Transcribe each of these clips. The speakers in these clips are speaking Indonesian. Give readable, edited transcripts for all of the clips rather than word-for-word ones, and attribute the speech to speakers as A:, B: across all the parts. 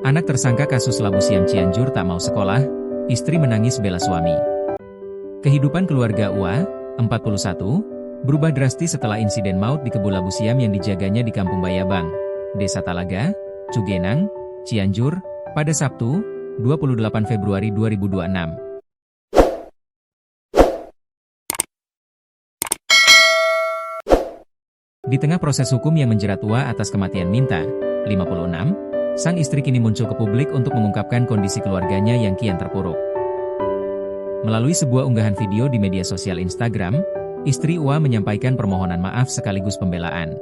A: Anak tersangka kasus labu siam Cianjur tak mau sekolah, istri menangis bela suami. Kehidupan keluarga UA, 41, berubah drastis setelah insiden maut di kebun labu siam yang dijaganya di Kampung Bayabang, Desa Talaga, Cugenang, Cianjur, pada Sabtu, 28 Februari 2026. Di tengah proses hukum yang menjerat UA atas kematian Minta, 56, sang istri kini muncul ke publik untuk mengungkapkan kondisi keluarganya yang kian terpuruk. Melalui sebuah unggahan video di media sosial Instagram, istri UA menyampaikan permohonan maaf sekaligus pembelaan.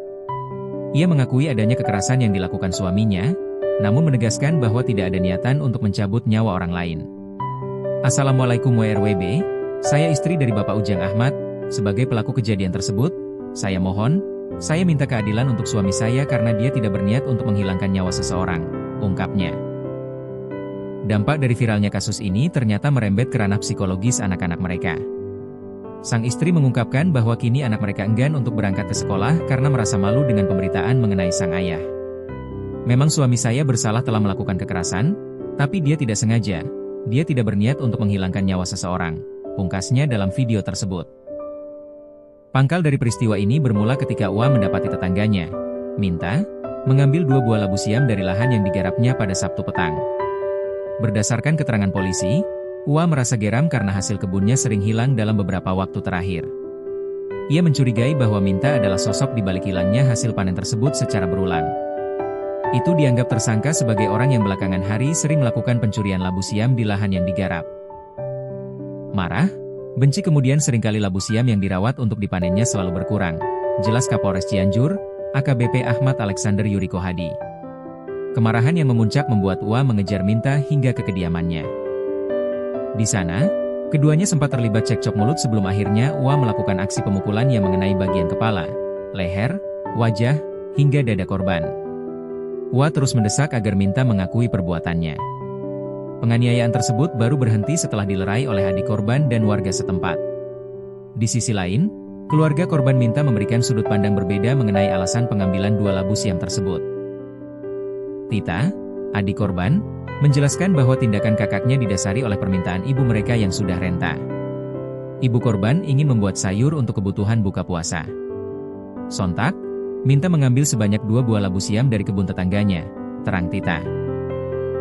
A: Ia mengakui adanya kekerasan yang dilakukan suaminya, namun menegaskan bahwa tidak ada niatan untuk mencabut nyawa orang lain. Assalamualaikum WRWB, saya istri dari Bapak Ujang Ahmad. Sebagai pelaku kejadian tersebut, saya minta keadilan untuk suami saya karena dia tidak berniat untuk menghilangkan nyawa seseorang, ungkapnya. Dampak dari viralnya kasus ini ternyata merembet ke ranah psikologis anak-anak mereka. Sang istri mengungkapkan bahwa kini anak mereka enggan untuk berangkat ke sekolah karena merasa malu dengan pemberitaan mengenai sang ayah. Memang suami saya bersalah telah melakukan kekerasan, tapi dia tidak sengaja. Dia tidak berniat untuk menghilangkan nyawa seseorang, pungkasnya dalam video tersebut. Pangkal dari peristiwa ini bermula ketika UA mendapati tetangganya, Minta, mengambil 2 buah labu siam dari lahan yang digarapnya pada Sabtu petang. Berdasarkan keterangan polisi, UA merasa geram karena hasil kebunnya sering hilang dalam beberapa waktu terakhir. Ia mencurigai bahwa Minta adalah sosok di balik hilangnya hasil panen tersebut secara berulang. Itu dianggap tersangka sebagai orang yang belakangan hari sering melakukan pencurian labu siam di lahan yang digarap. Marah, benci kemudian seringkali labu siam yang dirawat untuk dipanennya selalu berkurang, jelas Kapolres Cianjur, AKBP Ahmad Alexander Yuriko Hadi. Kemarahan yang memuncak membuat UA mengejar Minta hingga ke kediamannya. Di sana, keduanya sempat terlibat cekcok mulut sebelum akhirnya UA melakukan aksi pemukulan yang mengenai bagian kepala, leher, wajah, hingga dada korban. UA terus mendesak agar Minta mengakui perbuatannya. Penganiayaan tersebut baru berhenti setelah dilerai oleh adik korban dan warga setempat. Di sisi lain, keluarga korban Minta memberikan sudut pandang berbeda mengenai alasan pengambilan 2 labu siam tersebut. Tita, adik korban, menjelaskan bahwa tindakan kakaknya didasari oleh permintaan ibu mereka yang sudah renta. Ibu korban ingin membuat sayur untuk kebutuhan buka puasa. Sontak, Minta mengambil sebanyak 2 buah labu siam dari kebun tetangganya, terang Tita.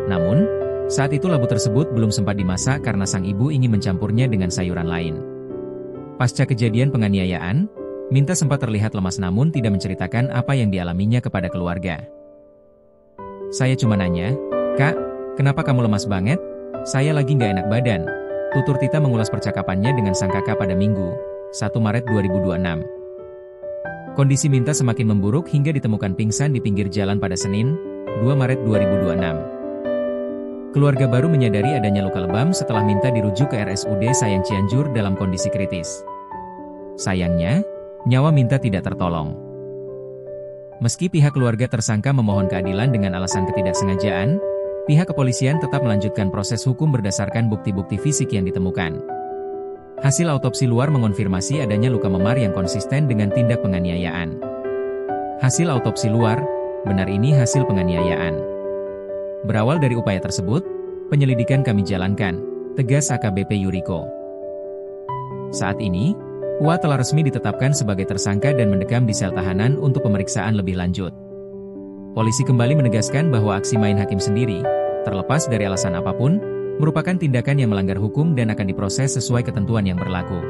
A: Namun, saat itu labu tersebut belum sempat dimasak karena sang ibu ingin mencampurnya dengan sayuran lain. Pasca kejadian penganiayaan, Minta sempat terlihat lemas namun tidak menceritakan apa yang dialaminya kepada keluarga. Saya cuma nanya, "Kak, kenapa kamu lemas banget?" "Saya lagi nggak enak badan," tutur Tita mengulas percakapannya dengan sang kakak pada Minggu, 1 Maret 2026. Kondisi Minta semakin memburuk hingga ditemukan pingsan di pinggir jalan pada Senin, 2 Maret 2026. Keluarga baru menyadari adanya luka lebam setelah Minta dirujuk ke RSUD Sayang Cianjur dalam kondisi kritis. Sayangnya, nyawa Minta tidak tertolong. Meski pihak keluarga tersangka memohon keadilan dengan alasan ketidaksengajaan, pihak kepolisian tetap melanjutkan proses hukum berdasarkan bukti-bukti fisik yang ditemukan. Hasil autopsi luar mengonfirmasi adanya luka memar yang konsisten dengan tindak penganiayaan. Hasil autopsi luar, benar ini hasil penganiayaan. Berawal dari upaya tersebut, penyelidikan kami jalankan, tegas AKBP Yuriko. Saat ini, UA telah resmi ditetapkan sebagai tersangka dan mendekam di sel tahanan untuk pemeriksaan lebih lanjut. Polisi kembali menegaskan bahwa aksi main hakim sendiri, terlepas dari alasan apapun, merupakan tindakan yang melanggar hukum dan akan diproses sesuai ketentuan yang berlaku.